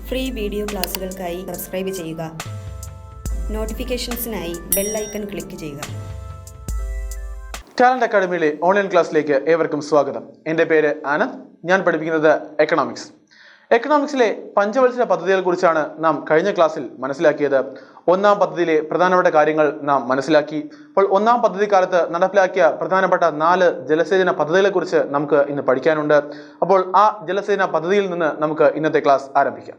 Free video ക്ലാസുകൾക്കായി subscribe ചെയ്യുക. നോട്ടിഫിക്കേഷൻസിനായി bell icon click ചെയ്യുക. Talent അക്കാഡമിയിലെ online ക്ലാസ്സിലേക്ക് ഏവർക്കും സ്വാഗതം. എൻ്റെ പേര് ആനന്ദ്. ഞാൻ പഠിപ്പിക്കുന്നത് എക്കണോമിക്സ്. എക്കണോമിക്സിലെ പഞ്ചവത്സര പദ്ധതികളെക്കുറിച്ചാണ് നാം കഴിഞ്ഞ ക്ലാസ്സിൽ മനസ്സിലാക്കിയത്. ഒന്നാം പദ്ധതിയിലെ പ്രധാനപ്പെട്ട കാര്യങ്ങൾ നാം മനസ്സിലാക്കി. അപ്പോൾ ഒന്നാം പദ്ധതി കാലത്ത് നടപ്പിലാക്കിയ പ്രധാനപ്പെട്ട 4 ജലസേചന പദ്ധതികളെക്കുറിച്ച് നമുക്ക് ഇന്ന് പഠിക്കാനുണ്ട്. അപ്പോൾ ആ ജലസേചന പദ്ധതിയിൽ നിന്ന് നമുക്ക് ഇന്നത്തെ ക്ലാസ് ആരംഭിക്കാം.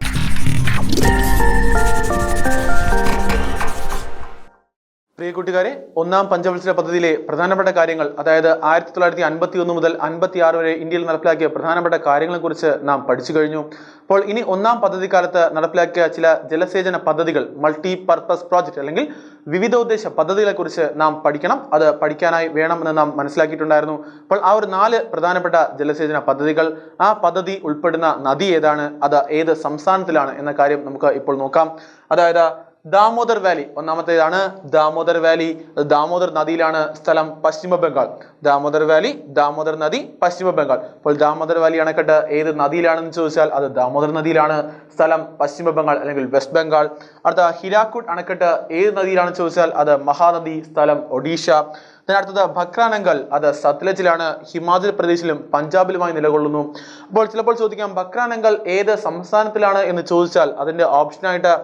പ്രിയ കൂട്ടുകാരെ, ഒന്നാം പഞ്ചവത്സര പദ്ധതിയിലെ പ്രധാനപ്പെട്ട കാര്യങ്ങൾ, അതായത് 1951 മുതൽ 56 വരെ ഇന്ത്യയിൽ നടപ്പിലാക്കിയ പ്രധാനപ്പെട്ട കാര്യങ്ങളെക്കുറിച്ച് നാം പഠിച്ചു കഴിഞ്ഞു. അപ്പോൾ ഇനി ഒന്നാം പദ്ധതി കാലത്ത് നടപ്പിലാക്കിയ ചില ജലസേചന പദ്ധതികൾ, മൾട്ടി പർപ്പസ് പ്രോജക്റ്റ് അല്ലെങ്കിൽ വിവിധോദ്ദേശ പദ്ധതികളെക്കുറിച്ച് നാം പഠിക്കണം. അത് പഠിക്കാനായി വേണമെന്ന് നാം മനസ്സിലാക്കിയിട്ടുണ്ടായിരുന്നു. അപ്പോൾ ആ ഒരു 4 പ്രധാനപ്പെട്ട ജലസേചന പദ്ധതികൾ, ആ പദ്ധതി ഉൾപ്പെടുന്ന നദി ഏതാണ്, അത് ഏത് സംസ്ഥാനത്തിലാണ് എന്ന കാര്യം നമുക്ക് ഇപ്പോൾ നോക്കാം. അതായത് ദാമോദർ വാലി ഒന്നാമത്തേതാണ്. ദാമോദർ വാലി ദാമോദർ നദിയിലാണ്. സ്ഥലം പശ്ചിമ ബംഗാൾ. ദാമോദർ വാലി, ദാമോദർ നദി, പശ്ചിമ ബംഗാൾ. അപ്പോൾ ദാമോദർ വാലി അണക്കെട്ട് ഏത് നദിയിലാണെന്ന് ചോദിച്ചാൽ അത് ദാമോദർ നദിയിലാണ്. സ്ഥലം പശ്ചിമ ബംഗാൾ അല്ലെങ്കിൽ വെസ്റ്റ് ബംഗാൾ. അടുത്ത ഹിരാക്കുഡ് അണക്കെട്ട് ഏത് നദിയിലാണെന്ന് ചോദിച്ചാൽ അത് മഹാനദി. സ്ഥലം ഒഡീഷ. അടുത്തത് ഭക്രാനങ്കൽ, അത് സത്ലജിലാണ്. ഹിമാചൽ പ്രദേശിലും പഞ്ചാബിലുമായി നിലകൊള്ളുന്നു. അപ്പോൾ ചിലപ്പോൾ ചോദിക്കാം ഭക്രാനങ്കൽ ഏത് സംസ്ഥാനത്തിലാണ് എന്ന് ചോദിച്ചാൽ അതിന്റെ ഓപ്ഷനായിട്ട്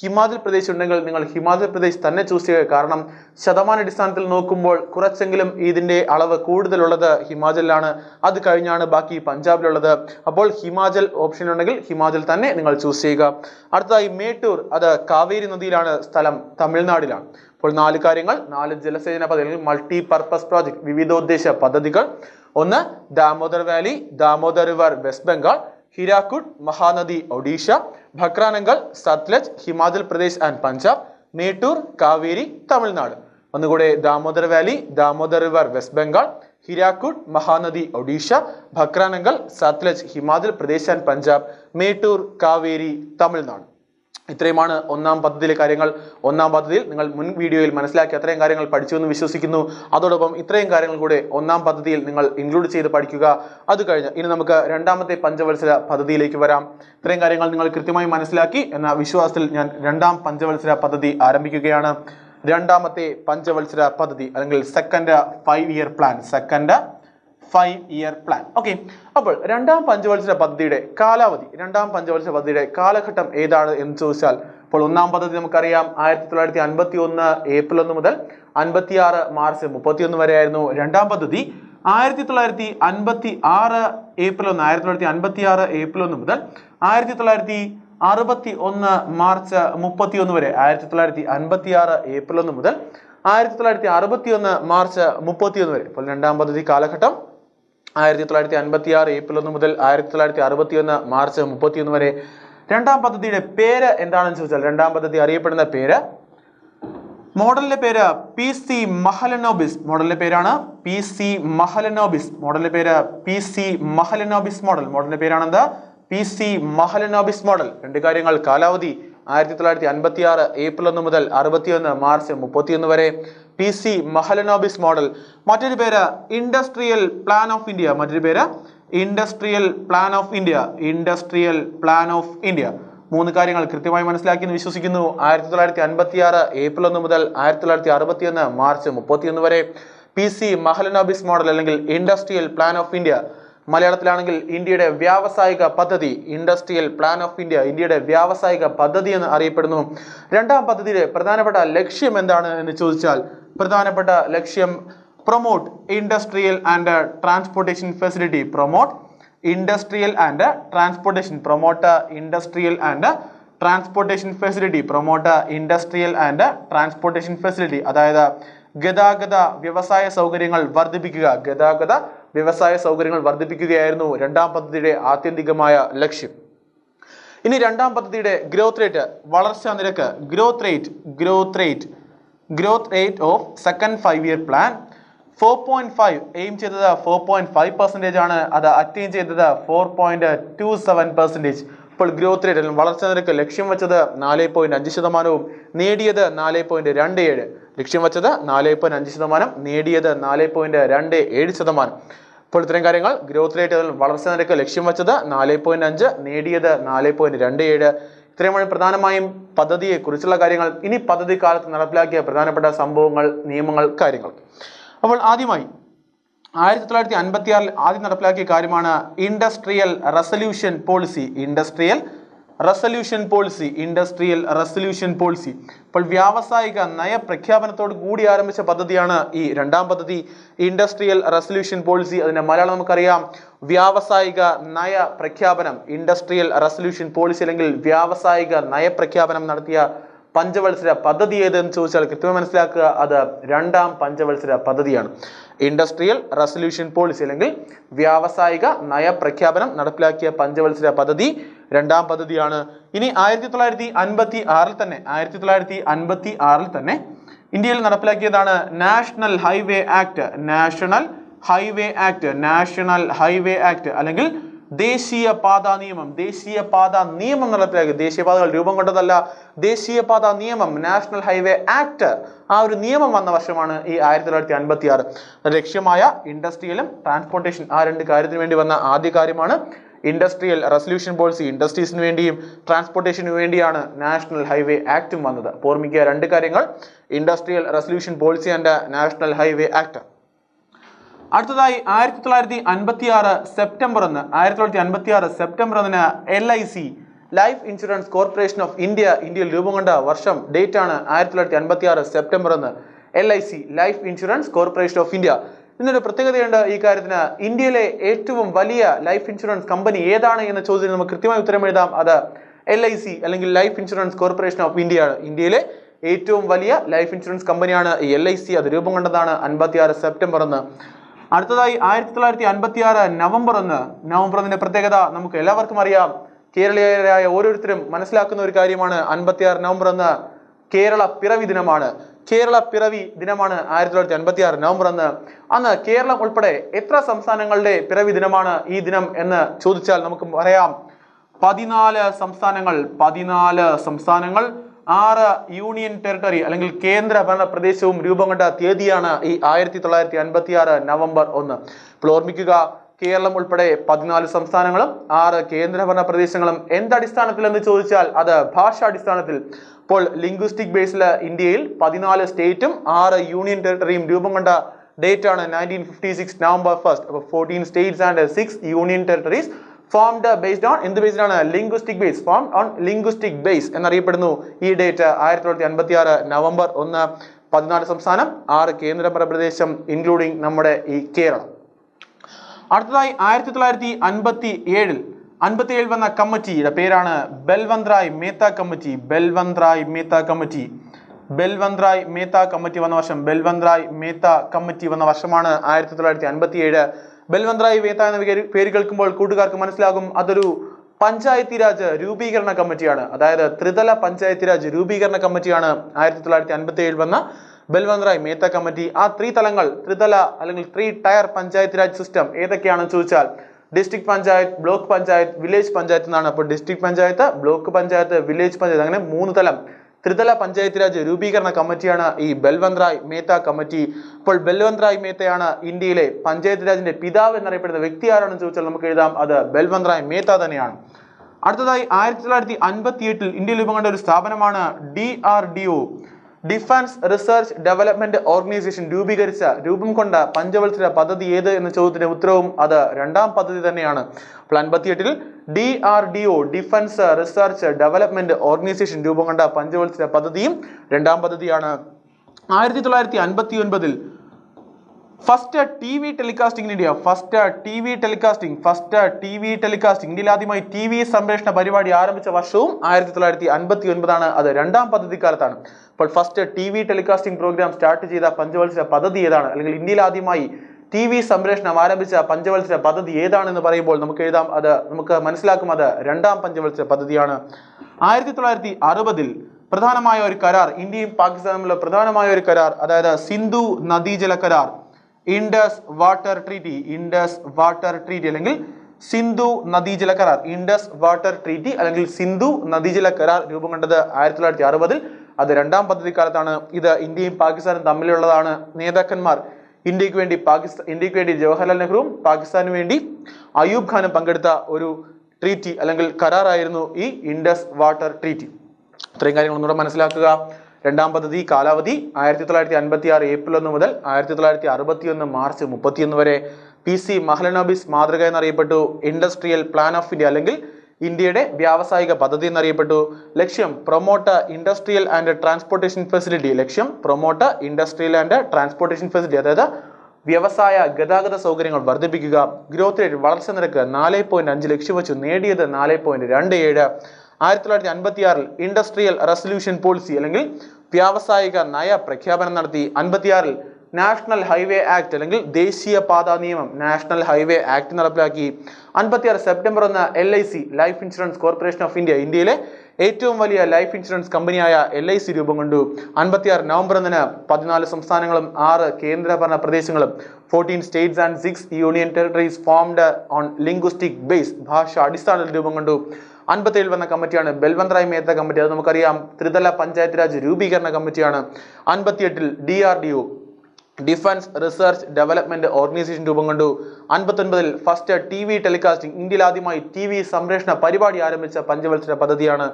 ഹിമാചൽ പ്രദേശ് ഉണ്ടെങ്കിൽ നിങ്ങൾ ഹിമാചൽ പ്രദേശ് തന്നെ ചൂസ് ചെയ്യുക. കാരണം ശതമാനാടിസ്ഥാനത്തിൽ നോക്കുമ്പോൾ കുറച്ചെങ്കിലും ഇതിന്റെ അളവ് കൂടുതലുള്ളത് ഹിമാചലിലാണ്. അത് കഴിഞ്ഞാണ് ബാക്കി പഞ്ചാബിലുള്ളത്. അപ്പോൾ ഹിമാചൽ ഓപ്ഷൻ ഉണ്ടെങ്കിൽ ഹിമാചൽ തന്നെ നിങ്ങൾ ചൂസ് ചെയ്യുക. അടുത്തതായി മേട്ടൂർ, അത് കാവേരി നദിയിലാണ്. സ്ഥലം തമിഴ്നാടിലാണ്. അപ്പോൾ 4 കാര്യങ്ങൾ, 4 ജലസേചന പദ്ധതികൾ, മൾട്ടി പർപ്പസ് പ്രോജക്ട്, വിവിധോദ്ദേശ പദ്ധതികൾ. ഒന്ന് Damodar valley, Damodar river, West Bengal. Hirakud, Mahanadi, Odisha. Bhakra Nangal, Sutlej, Himachal Pradesh and Punjab. Mettur, Kaveri, Tamil Nadu. ഒന്നുകൂടെ Damodar valley, Damodar river, West Bengal. Hirakud, Mahanadi, Odisha. Bhakra Nangal, Sutlej, Himachal Pradesh and Punjab. Mettur, Kaveri, Tamil Nadu. ഇത്രയുമാണ് ഒന്നാം പദ്ധതിയിലെ കാര്യങ്ങൾ. ഒന്നാം പദ്ധതിയിൽ നിങ്ങൾ മുൻ വീഡിയോയിൽ മനസ്സിലാക്കി അത്രയും കാര്യങ്ങൾ പഠിച്ചു എന്ന് വിശ്വസിക്കുന്നു. അതോടൊപ്പം ഇത്രയും കാര്യങ്ങൾ കൂടെ ഒന്നാം പദ്ധതിയിൽ നിങ്ങൾ ഇൻക്ലൂഡ് ചെയ്ത് പഠിക്കുക. അത് കഴിഞ്ഞ് ഇനി നമുക്ക് രണ്ടാമത്തെ പഞ്ചവത്സര പദ്ധതിയിലേക്ക് വരാം. ഇത്രയും കാര്യങ്ങൾ നിങ്ങൾ കൃത്യമായി മനസ്സിലാക്കി എന്ന വിശ്വാസത്തിൽ ഞാൻ രണ്ടാം പഞ്ചവത്സര പദ്ധതി ആരംഭിക്കുകയാണ്. രണ്ടാമത്തെ പഞ്ചവത്സര പദ്ധതി അല്ലെങ്കിൽ second 5-year plan. Second 5-year plan. Okay, അപ്പോൾ രണ്ടാം പഞ്ചവത്സര പദ്ധതിയുടെ കാലാവധി, രണ്ടാം പഞ്ചവത്സര പദ്ധതിയുടെ കാലഘട്ടം ഏതാണ് എന്ന് ചോദിച്ചാൽ, ഇപ്പോൾ ഒന്നാം പദ്ധതി നമുക്കറിയാം 1951 ഏപ്രിൽ 1 മുതൽ 56 മാർച്ച് 31 വരെ ആയിരുന്നു. രണ്ടാം പദ്ധതി 1956 ഏപ്രിൽ 1 1956 ഏപ്രിൽ 1 മുതൽ 1961 മാർച്ച് 31 വരെ. 1956 ഏപ്രിൽ 1 മുതൽ 1961 മാർച്ച് 31 വരെ. അപ്പോൾ രണ്ടാം പദ്ധതി കാലഘട്ടം 1956 ഏപ്രിൽ 1 മുതൽ 1961 മാർച്ച് 31 വരെ. രണ്ടാം പദ്ധതിയുടെ പേര് എന്താണെന്ന് ചോദിച്ചാൽ, രണ്ടാം പദ്ധതി അറിയപ്പെടുന്ന പേര്, മോഡലിന്റെ പേര് PC മഹലനോബിസ്. മോഡലിന്റെ പേരാണ് PC മഹലനോബിസ്. മോഡലിന്റെ പേര് PC മഹലനോബിസ് മോഡൽ. മോഡലിന്റെ പേരാണെന്ത്? PC Mahalanobis model. 2 കാര്യങ്ങൾ, കാലാവധി 1956 ഏപ്രിൽ 1 മുതൽ 61 മാർച്ച് 31 വരെ. PC Mahalanobis model. മറ്റൊരു പേര് ഇൻഡസ്ട്രിയൽ പ്ലാൻ ഓഫ് ഇന്ത്യ. മറ്റൊരു പേര് industrial plan of India. Industrial plan of India. 3 കാര്യങ്ങൾ കൃത്യമായി മനസ്സിലാക്കി എന്ന് വിശ്വസിക്കുന്നു. 1956 ഏപ്രിൽ 1 മുതൽ 1961 മാർച്ച് 31 വരെ. PC മഹലനോബിസ് മോഡൽ അല്ലെങ്കിൽ ഇൻഡസ്ട്രിയൽ പ്ലാൻ ഓഫ് ഇന്ത്യ. മലയാളത്തിലാണെങ്കിൽ ഇന്ത്യയുടെ വ്യാവസായിക പദ്ധതി. ഇൻഡസ്ട്രിയൽ പ്ലാൻ ഓഫ് ഇന്ത്യ ഇന്ത്യയുടെ വ്യാവസായിക പദ്ധതി എന്ന് അറിയപ്പെടുന്നു. രണ്ടാം പദ്ധതിയുടെ പ്രധാനപ്പെട്ട ലക്ഷ്യം എന്താണ് എന്ന് ചോദിച്ചാൽ, പ്രധാനപ്പെട്ട ലക്ഷ്യം promote industrial and transportation facility. Promote industrial and transportation. Promote industrial and transportation facility. Promote industrial and transportation facility. അതായത് ഗതാഗത വ്യവസായ സൗകര്യങ്ങൾ വർദ്ധിപ്പിക്കുക. ഗതാഗത വ്യവസായ സൗകര്യങ്ങൾ വർദ്ധിപ്പിക്കുകയായിരുന്നു രണ്ടാം പദ്ധതിയുടെ ആത്യന്തികമായ ലക്ഷ്യം. ഇനി രണ്ടാം പദ്ധതിയുടെ ഗ്രോത്ത് റേറ്റ്, വളർച്ചാ നിരക്ക്, growth rate of second 5-year plan 4.5. Aim ചെയ്തത് 4.5% ആണ്. അത് അറ്റൈൻ ചെയ്തത് 4.27%. ഇപ്പോൾ ഗ്രോത്ത് റേറ്റ് അല്ലെങ്കിൽ വളർച്ചാ നിരക്ക് ലക്ഷ്യം വെച്ചത് 4.5%, നേടിയത് 4.27%. ലക്ഷ്യം വെച്ചത് 4.5%, നേടിയത് 4.27%. അപ്പോൾ ഇത്തരം കാര്യങ്ങൾ ഗ്രോത്ത് റേറ്റ് വളർച്ചാ നിരക്ക് ലക്ഷ്യം വെച്ചത് 4.5, നേടിയത് 4.27. ഇത്രയുമാണ് പ്രധാനമായും പദ്ധതിയെ കുറിച്ചുള്ള കാര്യങ്ങൾ. ഇനി പദ്ധതി കാലത്ത് നടപ്പിലാക്കിയ പ്രധാനപ്പെട്ട സംഭവങ്ങൾ, നിയമങ്ങൾ, കാര്യങ്ങൾ. അപ്പോൾ ആദ്യമായി 1956 ആദ്യം നടപ്പിലാക്കിയ കാര്യമാണ് industrial resolution policy. Industrial resolution policy. അപ്പോൾ വ്യാവസായിക നയ പ്രഖ്യാപനത്തോട് കൂടി ആരംഭിച്ച പദ്ധതിയാണ് ഈ രണ്ടാം പദ്ധതി, ഇൻഡസ്ട്രിയൽ റെസല്യൂഷൻ പോളിസി. അതിന്റെ മലയാളം നമുക്കറിയാം, വ്യാവസായിക നയ പ്രഖ്യാപനം. ഇൻഡസ്ട്രിയൽ റെസല്യൂഷൻ പോളിസി അല്ലെങ്കിൽ വ്യാവസായിക നയപ്രഖ്യാപനം നടത്തിയ പഞ്ചവത്സര പദ്ധതി ഏതെന്ന് ചോദിച്ചാൽ കൃത്യമായി മനസ്സിലാക്കുക, അത് രണ്ടാം പഞ്ചവത്സര പദ്ധതിയാണ്. ഇൻഡസ്ട്രിയൽ റെസല്യൂഷൻ പോളിസി അല്ലെങ്കിൽ വ്യാവസായിക നയപ്രഖ്യാപനം നടപ്പിലാക്കിയ പഞ്ചവത്സര പദ്ധതി രണ്ടാം പദ്ധതിയാണ്. ഇനി 1956 തന്നെ ഇന്ത്യയിൽ നടപ്പിലാക്കിയതാണ് നാഷണൽ ഹൈവേ ആക്ട് അല്ലെങ്കിൽ ദേശീയപാതാ നിയമം നടപ്പിലാക്കി. ദേശീയപാതകൾ രൂപം കൊണ്ടതല്ല, ദേശീയപാതാ നിയമം, നാഷണൽ ഹൈവേ ആക്ട്, ആ ഒരു നിയമം വന്ന വർഷമാണ് ഈ 1956. ലക്ഷ്യമായ ഇൻഡസ്ട്രിയലും ട്രാൻസ്പോർട്ടേഷൻ, ആ രണ്ട് കാര്യത്തിന് വേണ്ടി വന്ന ആദ്യ കാര്യമാണ് ഇൻഡസ്ട്രിയൽ റെസല്യൂഷൻ പോളിസി. ഇൻഡസ്ട്രീസിന് വേണ്ടിയും ട്രാൻസ്പോർട്ടേഷന് വേണ്ടിയാണ് നാഷണൽ ഹൈവേ ആക്ടും വന്നത്. ഓർമ്മിക്കുക രണ്ട് കാര്യങ്ങൾ, industrial resolution policy and national highway act. അടുത്തതായി 1956 September 1 LIC, life insurance corporation of ഇന്ത്യയിൽ രൂപം കൊണ്ട വർഷം, ഡേറ്റ് ആണ് 1956 September 1. LIC, life insurance corporation of India. ഇതിനൊരു പ്രത്യേകതയുണ്ട് ഈ കാര്യത്തിന്. ഇന്ത്യയിലെ ഏറ്റവും വലിയ ലൈഫ് ഇൻഷുറൻസ് കമ്പനി ഏതാണ് എന്ന ചോദ്യത്തിന് നമുക്ക് കൃത്യമായി ഉത്തരം എഴുതാം, അത് LIC അല്ലെങ്കിൽ ലൈഫ് ഇൻഷുറൻസ് കോർപ്പറേഷൻ ഓഫ് ഇന്ത്യയാണ്. ഇന്ത്യയിലെ ഏറ്റവും വലിയ ലൈഫ് ഇൻഷുറൻസ് കമ്പനിയാണ് ഈ LIC. അത് രൂപം കൊണ്ടതാണ് 56 സെപ്റ്റംബർ 1. അടുത്തതായി 1956 നവംബർ 1. പ്രത്യേകത നമുക്ക് എല്ലാവർക്കും അറിയാം, കേരളീയരായ ഓരോരുത്തരും മനസ്സിലാക്കുന്ന ഒരു കാര്യമാണ്. 56 നവംബർ 1 കേരള പിറവി ദിനമാണ്. 1956 നവംബർ 1. അന്ന് കേരളം ഉൾപ്പെടെ എത്ര സംസ്ഥാനങ്ങളുടെ പിറവി ദിനമാണ് ഈ ദിനം എന്ന് ചോദിച്ചാൽ നമുക്ക് പറയാം 14 സംസ്ഥാനങ്ങൾ, 6 യൂണിയൻ ടെറിട്ടറി അല്ലെങ്കിൽ കേന്ദ്ര ഭരണ പ്രദേശവും രൂപം കൊണ്ട തീയതിയാണ് ഈ 1956 നവംബർ 1. ഇപ്പോൾ ഓർമ്മിക്കുക, കേരളം ഉൾപ്പെടെ 14 സംസ്ഥാനങ്ങളും 6 കേന്ദ്രഭരണ പ്രദേശങ്ങളും. എന്തടിസ്ഥാനത്തിൽ എന്ന് ചോദിച്ചാൽ അത് ഭാഷാടിസ്ഥാനത്തിൽ. അപ്പോൾ ലിംഗ്വിസ്റ്റിക് ബേസിൽ ഇന്ത്യയിൽ 14 സ്റ്റേറ്റും 6 യൂണിയൻ ടെറിട്ടറിയും രൂപം കൊണ്ട ഡേറ്റ് ആണ് 1956 നവംബർ 1. അപ്പോൾ 14 States and 6 union territories formed based on linguistic base എന്നറിയപ്പെടുന്നു ഈ ഡേറ്റ്. 1956 നവംബർ 1. 14 സംസ്ഥാനം, 6 കേന്ദ്രഭരണ പ്രദേശം ഇൻക്ലൂഡിംഗ് നമ്മുടെ ഈ കേരളം. അടുത്തതായി 1957 വന്ന കമ്മിറ്റിയുടെ പേരാണ് ബൽവന്ത് റായ് മേത്ത കമ്മിറ്റി. ബൽവന്ത് റായ് മേത്ത കമ്മിറ്റി വന്ന വർഷമാണ് 1957. ബൽവന്ത് റായ് മേത്ത എന്ന പേര് കേൾക്കുമ്പോൾ കൂട്ടുകാർക്ക് മനസ്സിലാകും, അതൊരു പഞ്ചായത്തി രാജ് രൂപീകരണ കമ്മിറ്റിയാണ്. അതായത് ത്രിതല പഞ്ചായത്തി രാജ് രൂപീകരണ കമ്മിറ്റിയാണ് 1957 വന്ന ബൽവന്ത് റായ് മേത്ത കമ്മിറ്റി. ആ ത്രിതല അല്ലെങ്കിൽ 3 ടയർ പഞ്ചായത്ത് രാജ് സിസ്റ്റം ഏതൊക്കെയാണെന്ന് ചോദിച്ചാൽ district panchayat, block panchayat, village panchayat എന്നാണ്. അപ്പോൾ district panchayat, block panchayat, village panchayat, അങ്ങനെ 3 തലം ത്രിതല പഞ്ചായത്ത് രാജ് രൂപീകരണ കമ്മിറ്റിയാണ് ഈ ബൽവന്ത് റായ് മേത്ത കമ്മിറ്റി. അപ്പോൾ ബൽവന്ത് റായ് മേത്തയാണ് ഇന്ത്യയിലെ പഞ്ചായത്ത് രാജിന്റെ പിതാവ് എന്നറിയപ്പെടുന്ന വ്യക്തി ആരാണെന്ന് ചോദിച്ചാൽ നമുക്ക് എഴുതാം, അത് ബൽവന്ത് റായ് മേത്ത തന്നെയാണ്. അടുത്തതായി 1958 ഇന്ത്യയിൽ രൂപം കൊണ്ട ഒരു സ്ഥാപനമാണ് DRDO, defence research development organisation. രൂപം കൊണ്ട പഞ്ചവത്സര പദ്ധതി ഏത് എന്ന ചോദ്യത്തിന്റെ ഉത്തരവും അത് രണ്ടാം പദ്ധതി തന്നെയാണ്. അപ്പോൾ 58 DRDO, defence research development organisation രൂപം കൊണ്ട പഞ്ചവത്സര പദ്ധതിയും രണ്ടാം പദ്ധതിയാണ്. 1959 first T V telecasting in India. ഇന്ത്യയിൽ ആദ്യമായി TV സംപ്രേഷണ പരിപാടി ആരംഭിച്ച വർഷവും 1959 അത് രണ്ടാം പദ്ധതി കാലത്താണ്. അപ്പോൾ first TV telecasting programme start ചെയ്ത പഞ്ചവത്സര പദ്ധതി ഏതാണ്, അല്ലെങ്കിൽ ഇന്ത്യയിൽ ആദ്യമായി TV സംപ്രേഷണം ആരംഭിച്ച പഞ്ചവത്സര പദ്ധതി ഏതാണെന്ന് പറയുമ്പോൾ നമുക്ക് എഴുതാം, നമുക്ക് മനസ്സിലാക്കും, അത് രണ്ടാം പഞ്ചവത്സര പദ്ധതിയാണ്. 1960 പ്രധാനമായ ഒരു കരാർ, ഇന്ത്യയും പാകിസ്ഥാനും തമ്മിലുള്ള പ്രധാനമായ ഒരു കരാർ, അതായത് സിന്ധു നദീജല കരാർ, ഇൻഡസ് വാട്ടർ ട്രീറ്റി അല്ലെങ്കിൽ സിന്ധു നദീജല കരാർ. അല്ലെങ്കിൽ സിന്ധു നദീജല കരാർ രൂപം കൊണ്ടത് 1960 അത് രണ്ടാം പദ്ധതി കാലത്താണ്. ഇത് ഇന്ത്യയും പാകിസ്ഥാനും തമ്മിലുള്ളതാണ്. നേതാക്കന്മാർ ഇന്ത്യക്ക് വേണ്ടി ജവഹർലാൽ നെഹ്റുവും പാകിസ്ഥാന് വേണ്ടി അയൂബ് ഖാനും പങ്കെടുത്ത ഒരു ട്രീറ്റി അല്ലെങ്കിൽ കരാറായിരുന്നു ഈ ഇൻഡസ് വാട്ടർ ട്രീറ്റി. ഇത്രയും കാര്യങ്ങൾ ഒന്നുകൂടെ മനസ്സിലാക്കുക. രണ്ടാം പദ്ധതി കാലാവധി 1956 ഏപ്രിൽ 1 മുതൽ 1961 മാർച്ച് 31 വരെ. PC മഹ്ലനോബിസ് മാതൃക എന്നറിയപ്പെട്ടു. ഇൻഡസ്ട്രിയൽ പ്ലാൻ ഓഫ് ഇന്ത്യ അല്ലെങ്കിൽ ഇന്ത്യയുടെ വ്യാവസായിക പദ്ധതി എന്നറിയപ്പെട്ടു. ലക്ഷ്യം promote industrial and transportation facility. ലക്ഷ്യം promote industrial and transportation facility, അതായത് വ്യവസായ ഗതാഗത സൗകര്യങ്ങൾ വർദ്ധിപ്പിക്കുക. ഗ്രോത്ത് റേറ്റ് വളർച്ച നിരക്ക് 4.5 ലക്ഷ്യം വെച്ചു, നേടിയത് 4.27. 1956 ഇൻഡസ്ട്രിയൽ റെസൊല്യൂഷൻ പോളിസി അല്ലെങ്കിൽ വ്യാവസായിക നയ പ്രഖ്യാപനം നടത്തി. 56 നാഷണൽ ഹൈവേ ആക്ട് അല്ലെങ്കിൽ ദേശീയ പാതാ നിയമം നാഷണൽ ഹൈവേ ആക്ട് നടപ്പിലാക്കി. 56 September 1 LIC life insurance corporation of India, ഇന്ത്യയിലെ ഏറ്റവും വലിയ ലൈഫ് ഇൻഷുറൻസ് കമ്പനിയായ LIC രൂപം കൊണ്ടു. 56 നവംബർ 1 14 സംസ്ഥാനങ്ങളും 6 കേന്ദ്രഭരണ പ്രദേശങ്ങളും 14 States and 6 union territories formed on linguistic base, ഭാഷ അടിസ്ഥാനത്തിൽ രൂപം കൊണ്ടു. 57 വന്ന കമ്മിറ്റിയാണ് ബൽവന്ത് റായ് മേത്ത കമ്മിറ്റി, അത് നമുക്കറിയാം. ത്രിതല പഞ്ചായത്ത് രാജ് രൂപീകരണ കമ്മിറ്റിയാണ്. 58 DRDO defence research development organisation രൂപം കൊണ്ടു. 59 ഫസ്റ്റ് TV ടെലികാസ്റ്റിംഗ്, ഇന്ത്യയിൽ ആദ്യമായി TV സംപ്രേഷണ പരിപാടി ആരംഭിച്ച പഞ്ചവത്സര പദ്ധതിയാണ്.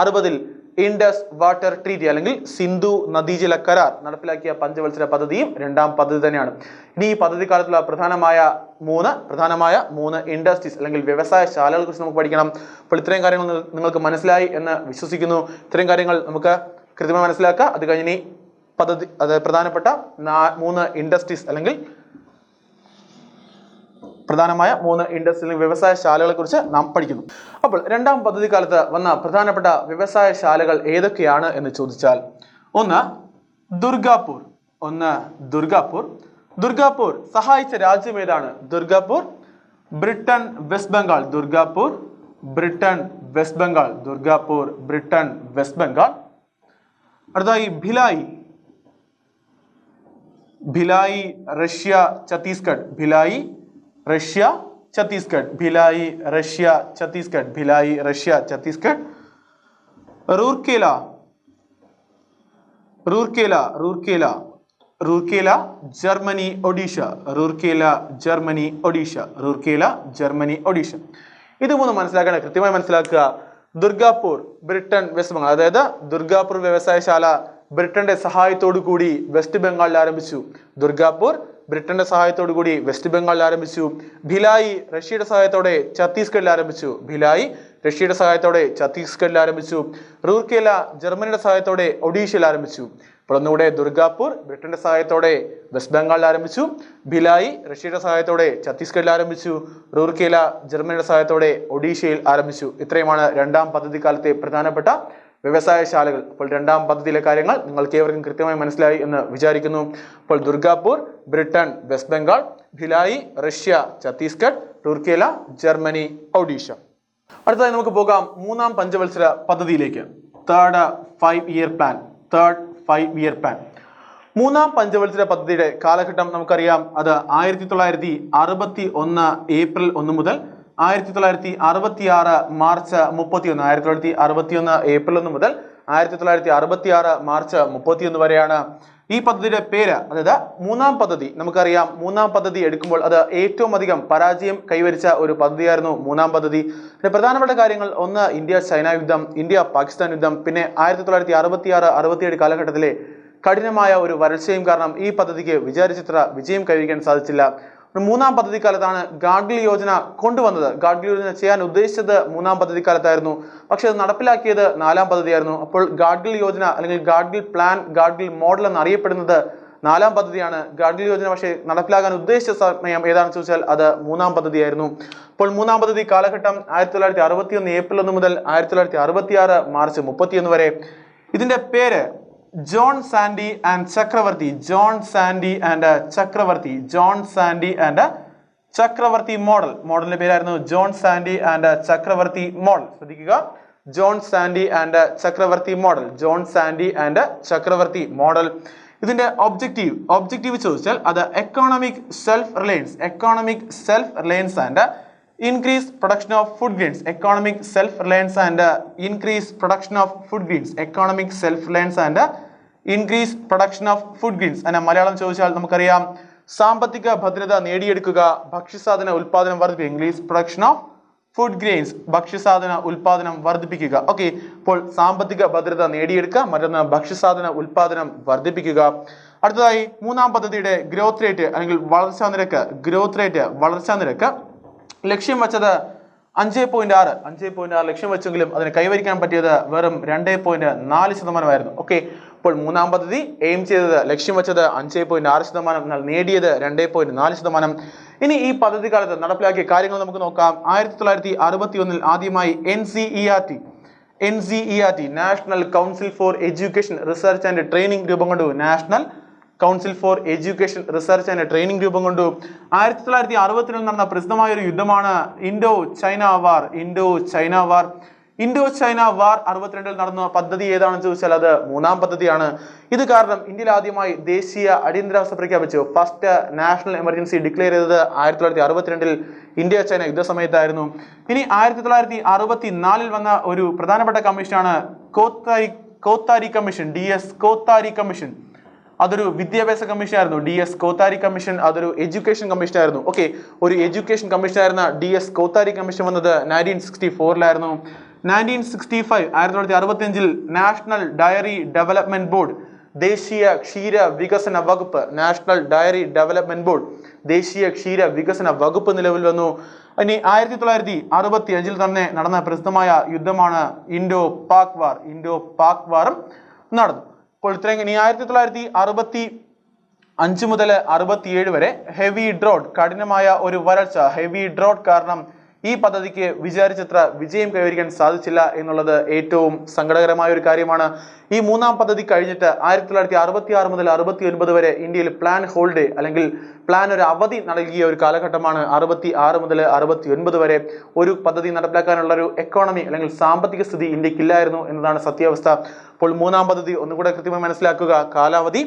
60 ഇൻഡസ് വാട്ടർ ട്രീറ്റി അല്ലെങ്കിൽ സിന്ധു നദീജല കരാർ നടപ്പിലാക്കിയ പഞ്ചവത്സര പദ്ധതിയും രണ്ടാം പദ്ധതി തന്നെയാണ്. ഇനി ഈ പദ്ധതി കാലത്തുള്ള പ്രധാനമായ മൂന്ന് ഇൻഡസ്ട്രീസ് അല്ലെങ്കിൽ വ്യവസായ ശാലകളെ കുറിച്ച് നമുക്ക് പഠിക്കണം. അപ്പോൾ ഇത്രയും കാര്യങ്ങൾ നിങ്ങൾക്ക് മനസ്സിലായി എന്ന് വിശ്വസിക്കുന്നു. ഇത്രയും കാര്യങ്ങൾ നമുക്ക് കൃത്യമായി മനസ്സിലാക്കുക. അത് കഴിഞ്ഞ് പദ്ധതി പ്രധാനപ്പെട്ട 3 ഇൻഡസ്ട്രീസ് അല്ലെങ്കിൽ പ്രധാനമായ 3 ഇൻഡസ്ട്രിയൽ വ്യവസായ ശാലകളെ കുറിച്ച് നാം പഠിക്കുന്നു. അപ്പോൾ രണ്ടാം പദ്ധതി കാലത്ത് വന്ന പ്രധാനപ്പെട്ട വ്യവസായ ശാലകൾ ഏതൊക്കെയാണ് എന്ന് ചോദിച്ചാൽ, ഒന്ന് ദുർഗാപൂർ സഹായിച്ച രാജ്യം ഏതാണ്? Durgapur Britain West Bengal. അടുത്തതായി ഭിലായി റഷ്യ ഛത്തീസ്ഗഡ്. റൂർക്കേല ജർമ്മനി ഒഡീഷ. ഇത് മൂന്ന് മനസ്സിലാക്കണം, കൃത്യമായി മനസ്സിലാക്കുക. ദുർഗാപൂർ ബ്രിട്ടൻ വെസ്റ്റ് ബംഗാൾ, അതായത് ദുർഗാപൂർ വ്യവസായശാല ബ്രിട്ടന്റെ സഹായത്തോടു കൂടി വെസ്റ്റ് ബംഗാളിൽ ആരംഭിച്ചു. ഭിലായി റഷ്യയുടെ സഹായത്തോടെ ഛത്തീസ്ഗഡിൽ ആരംഭിച്ചു. റൂർക്കേല ജർമ്മനിയുടെ സഹായത്തോടെ ഒഡീഷയിൽ ആരംഭിച്ചു. അപ്പോൾ ഒന്നുകൂടെ, ദുർഗാപൂർ ബ്രിട്ടന്റെ സഹായത്തോടെ വെസ്റ്റ് ബംഗാളിൽ ആരംഭിച്ചു. ഭിലായി റഷ്യയുടെ സഹായത്തോടെ ഛത്തീസ്ഗഡിൽ ആരംഭിച്ചു. റൂർക്കേല ജർമ്മനിയുടെ സഹായത്തോടെ ഒഡീഷയിൽ ആരംഭിച്ചു. ഇത്രയുമാണ് രണ്ടാം പദ്ധതി കാലത്തെ പ്രധാനപ്പെട്ട വ്യവസായശാലകൾ. അപ്പോൾ രണ്ടാം പദ്ധതിയിലെ കാര്യങ്ങൾ നിങ്ങൾക്ക് ഏവർക്കും കൃത്യമായി മനസ്സിലായി എന്ന് വിചാരിക്കുന്നു. അപ്പോൾ Durgapur Britain West Bengal, Bhilai Russia Chhattisgarh, Rourkela Germany Odisha. അടുത്തതായി നമുക്ക് പോകാം മൂന്നാം പഞ്ചവത്സര പദ്ധതിയിലേക്ക്. Third 5-year plan. മൂന്നാം പഞ്ചവത്സര പദ്ധതിയുടെ കാലഘട്ടം നമുക്കറിയാം. അത് 1961 ഏപ്രിൽ 1 മുതൽ 1966 മാർച്ച് 31. 1961 ഏപ്രിൽ 1 മുതൽ 1966 മാർച്ച് 31 വരെയാണ്. ഈ പദ്ധതിയുടെ പേര്, അതായത് മൂന്നാം പദ്ധതി. നമുക്കറിയാം, മൂന്നാം പദ്ധതി എടുക്കുമ്പോൾ അത് ഏറ്റവും അധികം പരാജയം കൈവരിച്ച ഒരു പദ്ധതിയായിരുന്നു മൂന്നാം പദ്ധതി. പിന്നെ പ്രധാനപ്പെട്ട കാര്യങ്ങൾ, ഒന്ന് ഇന്ത്യ ചൈന യുദ്ധം, ഇന്ത്യ പാകിസ്ഥാൻ യുദ്ധം, പിന്നെ 1966-67 കാലഘട്ടത്തിലെ കഠിനമായ ഒരു വരൾച്ചയും കാരണം ഈ പദ്ധതിക്ക് വിചാരിച്ചത്ര വിജയം കൈവരിക്കാൻ സാധിച്ചില്ല. മൂന്നാം പദ്ധതി കാലത്താണ് ഗാഡ്ഗിൽ യോജന കൊണ്ടുവന്നത്. ഗാഡ്ഗിൽ യോജന ചെയ്യാൻ ഉദ്ദേശിച്ചത് മൂന്നാം പദ്ധതി കാലത്തായിരുന്നു, പക്ഷെ അത് നടപ്പിലാക്കിയത് നാലാം പദ്ധതിയായിരുന്നു. അപ്പോൾ ഗാഡ്ഗിൽ യോജന അല്ലെങ്കിൽ ഗാഡ്ഗിൽ പ്ലാൻ, ഗാഡ്ഗിൽ മോഡൽ എന്നറിയപ്പെടുന്നത് നാലാം പദ്ധതിയാണ്. ഗാഡ്ഗിൽ യോജന പക്ഷേ നടപ്പിലാക്കാൻ ഉദ്ദേശിച്ച സമയം ഏതാണെന്ന് ചോദിച്ചാൽ അത് മൂന്നാം പദ്ധതിയായിരുന്നു. അപ്പോൾ മൂന്നാം പദ്ധതി കാലഘട്ടം 1961 ഏപ്രിൽ 1 മുതൽ 1966 മാർച്ച് 31 വരെ. ഇതിന്റെ പേര് ജോൺ സാൻഡി ആൻഡ് ചക്രവർത്തി മോഡലിന്റെ പേരായിരുന്നു ജോൺ സാൻഡി ആൻഡ് ചക്രവർത്തി മോഡൽ. ശ്രദ്ധിക്കുക, ജോൺ സാൻഡി ആൻഡ് ചക്രവർത്തി മോഡൽ. ഇതിന്റെ ഒബ്ജക്റ്റീവ് ചോദിച്ചാൽ അത് economic self Reliance and increase production of food grains. Economic self-reliance and increase production of food grains. അതിന്റെ മലയാളം ചോദിച്ചാൽ നമുക്കറിയാം, സാമ്പത്തിക ഭദ്രത നേടിയെടുക്കുക, ഭക്ഷ്യസാധന ഉൽപാദനം വർദ്ധിപ്പിക്കുക. English production of food grains, ഭക്ഷ്യസാധന ഉൽപാദനം വർദ്ധിപ്പിക്കുക. ഓക്കെ, അപ്പോൾ സാമ്പത്തിക ഭദ്രത നേടിയെടുക്കുക, മറ്റൊന്ന് ഭക്ഷ്യസാധന ഉൽപാദനം വർദ്ധിപ്പിക്കുക. അടുത്തതായി മൂന്നാം പദ്ധതിയുടെ ഗ്രോത്ത് റേറ്റ് അല്ലെങ്കിൽ വളർച്ചാ നിരക്ക് ലക്ഷ്യം വെച്ചത് 5.6 ലക്ഷ്യം വെച്ചെങ്കിലും അതിന് കൈവരിക്കാൻ പറ്റിയത് വെറും 2.4%. ഓക്കെ, അപ്പോൾ മൂന്നാം പദ്ധതി എയിം ചെയ്തത് ലക്ഷ്യം വെച്ചത് 5.6%, എന്നാൽ നേടിയത് 2.4%. ഇനി ഈ പദ്ധതി കാലത്ത് നടപ്പിലാക്കിയ കാര്യങ്ങൾ നമുക്ക് നോക്കാം. 1961 ആദ്യമായി NCERT national council for education research and training രൂപം കൊണ്ടു. National council for education research and training രൂപം കൊണ്ടു. 1962 നടന്ന പ്രസിദ്ധമായ ഒരു യുദ്ധമാണ് ഇൻഡോ ചൈന വാർ. 62 നടന്ന പദ്ധതി ഏതാണെന്ന് ചോദിച്ചാൽ അത് മൂന്നാം പദ്ധതിയാണ്. ഇത് കാരണം ഇന്ത്യയിൽ ആദ്യമായി ദേശീയ അടിയന്തരാവസ്ഥ പ്രഖ്യാപിച്ചു. ഫസ്റ്റ് നാഷണൽ എമർജൻസി ഡിക്ലെയർ ചെയ്തത് 1962 ഇന്ത്യ ചൈന യുദ്ധ സമയത്തായിരുന്നു. ഇനി 1964 വന്ന ഒരു പ്രധാനപ്പെട്ട കമ്മീഷനാണ് Kothari commission, DS Kothari commission. അതൊരു വിദ്യാഭ്യാസ കമ്മീഷൻ ആയിരുന്നു. DS കോത്താരി കമ്മീഷൻ അതൊരു എഡ്യൂക്കേഷൻ കമ്മീഷൻ ആയിരുന്നു. ഓക്കെ, ഒരു എഡ്യൂക്കേഷൻ കമ്മീഷൻ ആയിരുന്ന DS കോത്താരി കമ്മീഷൻ വന്നത് 1964 1965 നാഷണൽ ഡയറി ഡെവലപ്മെന്റ് ബോർഡ്, ദേശീയ ക്ഷീര വികസന വകുപ്പ്, നാഷണൽ ഡയറി ഡെവലപ്മെന്റ് ബോർഡ്, ദേശീയ ക്ഷീര വികസന വകുപ്പ് നിലവിൽ വന്നു. ഇനി 1965 തന്നെ നടന്ന പ്രസിദ്ധമായ യുദ്ധമാണ് ഇൻഡോ പാക് വാറും നടന്നു. അപ്പോൾ ഇത്രയും. ഇനി 1965 മുതൽ 67 വരെ ഹെവി ഡ്രോട്ട്, കഠിനമായ ഒരു വരൾച്ച, ഹെവി ഡ്രോട്ട് കാരണം ഈ പദ്ധതിക്ക് വിചാരിച്ചത്ര വിജയം കൈവരിക്കാൻ സാധിച്ചില്ല എന്നുള്ളത് ഏറ്റവും സങ്കടകരമായ ഒരു കാര്യമാണ്. ഈ മൂന്നാം പദ്ധതി കഴിഞ്ഞിട്ട് 1966 മുതൽ 69 വരെ ഇന്ത്യയിൽ പ്ലാൻ ഹോളിഡേ അല്ലെങ്കിൽ പ്ലാൻ ഒരു അവധി നൽകിയ ഒരു കാലഘട്ടമാണ്. 66 മുതൽ 69 വരെ ഒരു പദ്ധതി നടപ്പിലാക്കാനുള്ള ഒരു എക്കോണമി അല്ലെങ്കിൽ സാമ്പത്തിക സ്ഥിതി ഇന്ത്യക്കില്ലായിരുന്നു എന്നതാണ് സത്യാവസ്ഥ. അപ്പോൾ മൂന്നാം പദ്ധതി ഒന്നുകൂടെ കൃത്യമായി മനസ്സിലാക്കുക. കാലാവധി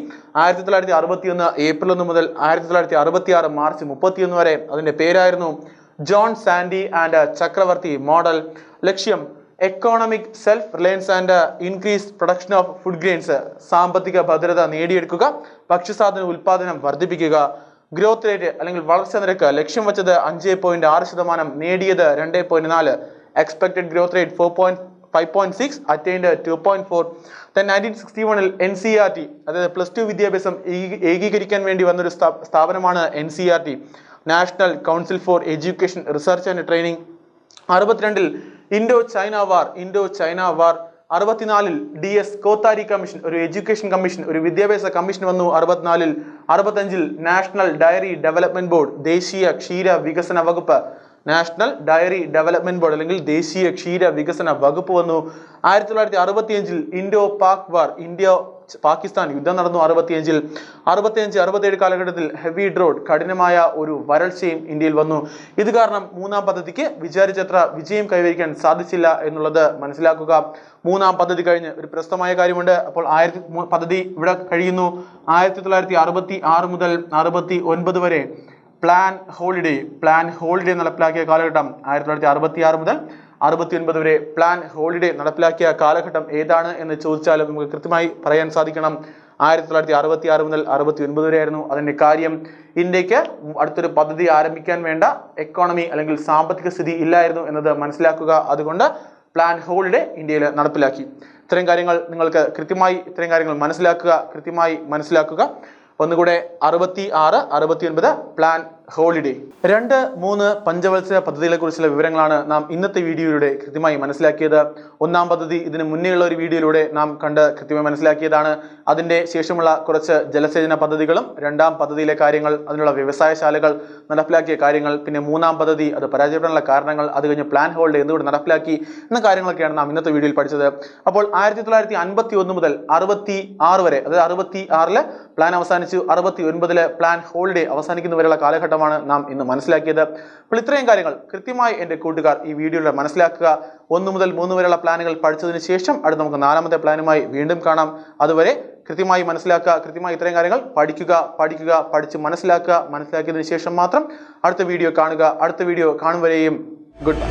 1961 ഏപ്രിൽ 1 മുതൽ 1966 മാർച്ച് 31 വരെ. അതിന്റെ പേരായിരുന്നു ജോൺ സാൻഡി ആൻഡ് ചക്രവർത്തി മോഡൽ. ലക്ഷ്യം economic self Reliance and increase production of food grains, സാമ്പത്തിക ഭദ്രത നേടിയെടുക്കുക, ഭക്ഷ്യസാധന ഉൽപാദനം വർദ്ധിപ്പിക്കുക. ഗ്രോത്ത് റേറ്റ് അല്ലെങ്കിൽ വളർച്ചാ നിരക്ക് ലക്ഷ്യം വെച്ചത് 5.6%, നേടിയത് 2.4. Expected growth rate 5.6, attained 2.4. 1961 NCERT, അതായത് +2 വിദ്യാഭ്യാസം ഏകീകരിക്കാൻ വേണ്ടി വന്നൊരു സ്ഥാപനമാണ് NCERT, national council for education research and training. 62 Indo China war. 64 DS Kothari commission, ഒരു എഡ്യൂക്കേഷൻ കമ്മീഷൻ, ഒരു വിദ്യാഭ്യാസ കമ്മീഷൻ വന്നു 64. 65 നാഷണൽ ഡയറി ഡെവലപ്മെന്റ് ബോർഡ്, ദേശീയ ക്ഷീര വികസന വകുപ്പ്, നാഷണൽ ഡയറി ഡെവലപ്മെന്റ് ബോർഡ് അല്ലെങ്കിൽ ദേശീയ ക്ഷീര വികസന വകുപ്പ് വന്നു. 1965 ഇൻഡോ പാക് വാർ, ഇന്ത്യ പാകിസ്ഥാൻ യുദ്ധം നടന്നു 65. 65-67 കാലഘട്ടത്തിൽ ഹെവി ഡ്രോട്ട്, കഠിനമായ ഒരു വരൾച്ചയും ഇന്ത്യയിൽ വന്നു. ഇത് കാരണം മൂന്നാം പദ്ധതിക്ക് വിചാരിച്ചത്ര വിജയം കൈവരിക്കാൻ സാധിച്ചില്ല എന്നുള്ളത് മനസ്സിലാക്കുക. മൂന്നാം പദ്ധതി കഴിഞ്ഞ് ഒരു പ്രസ്തമായ കാര്യമുണ്ട്. അപ്പോൾ പദ്ധതി ഇവിടെ കഴിയുന്നു. 1966 മുതൽ 69 വരെ പ്ലാൻ ഹോളിഡേ നടപ്പിലാക്കിയ കാലഘട്ടം. 1966 മുതൽ 69 വരെ പ്ലാൻ ഹോളിഡേ നടപ്പിലാക്കിയ കാലഘട്ടം ഏതാണ് എന്ന് ചോദിച്ചാലും നമുക്ക് കൃത്യമായി പറയാൻ സാധിക്കണം. 1966 മുതൽ 69 വരെ ആയിരുന്നു. അതിന്റെ കാര്യം ഇന്ത്യക്ക് അടുത്തൊരു പദ്ധതി ആരംഭിക്കാൻ വേണ്ട എക്കോണമി അല്ലെങ്കിൽ സാമ്പത്തിക സ്ഥിതി ഇല്ലായിരുന്നു എന്നത് മനസ്സിലാക്കുക. അതുകൊണ്ട് പ്ലാൻ ഹോളിഡേ ഇന്ത്യയിൽ നടപ്പിലാക്കി. ഇത്തരം കാര്യങ്ങൾ നിങ്ങൾക്ക് കൃത്യമായി മനസ്സിലാക്കുക. ഒന്നുകൂടെ 66, 69 പ്ലാൻ ഹോളിഡേ. 2, 3 പഞ്ചവത്സര പദ്ധതികളെ കുറിച്ചുള്ള വിവരങ്ങളാണ് നാം ഇന്നത്തെ വീഡിയോയിലൂടെ കൃത്യമായി മനസ്സിലാക്കിയത്. ഒന്നാം പദ്ധതി ഇതിന് മുന്നേയുള്ള ഒരു വീഡിയോയിലൂടെ നാം കണ്ട് കൃത്യമായി മനസ്സിലാക്കിയതാണ്. അതിന്റെ ശേഷമുള്ള കുറച്ച് ജലസേചന പദ്ധതികളും രണ്ടാം പദ്ധതിയിലെ കാര്യങ്ങൾ, അതിനുള്ള വ്യവസായശാലകൾ നടപ്പിലാക്കിയ കാര്യങ്ങൾ, പിന്നെ മൂന്നാം പദ്ധതി അത് പരാജയപ്പെടാനുള്ള കാരണങ്ങൾ, അത് കഴിഞ്ഞ് പ്ലാൻ ഹോളിഡേ എന്തുകൊണ്ട് നടപ്പിലാക്കി എന്ന കാര്യങ്ങളൊക്കെയാണ് നാം ഇന്നത്തെ വീഡിയോയിൽ പഠിച്ചത്. അപ്പോൾ 1951 മുതൽ 66 വരെ, അതായത് 66 പ്ലാൻ അവസാനിച്ചു, 69 പ്ലാൻ ഹോളിഡേ അവസാനിക്കുന്ന വരെയുള്ള കാലഘട്ടമാണ് നാം ഇന്ന് മനസ്സിലാക്കിയത്. അപ്പോൾ ഇത്രയും കാര്യങ്ങൾ കൃത്യമായി എൻ്റെ കൂട്ടുകാർ ഈ വീഡിയോയിലൂടെ മനസ്സിലാക്കുക. 1 മുതൽ 3 വരെയുള്ള പ്ലാനുകൾ പഠിച്ചതിന് ശേഷം അടുത്ത് നമുക്ക് 4ാമത്തെ പ്ലാനുമായി വീണ്ടും കാണാം. അതുവരെ കൃത്യമായി മനസ്സിലാക്കുക, കൃത്യമായി ഇത്രയും കാര്യങ്ങൾ പഠിച്ച് മനസ്സിലാക്കിയതിനു ശേഷം മാത്രം അടുത്ത വീഡിയോ കാണുക. അടുത്ത വീഡിയോ കാണും വരെയും ഗുഡ് ബൈ.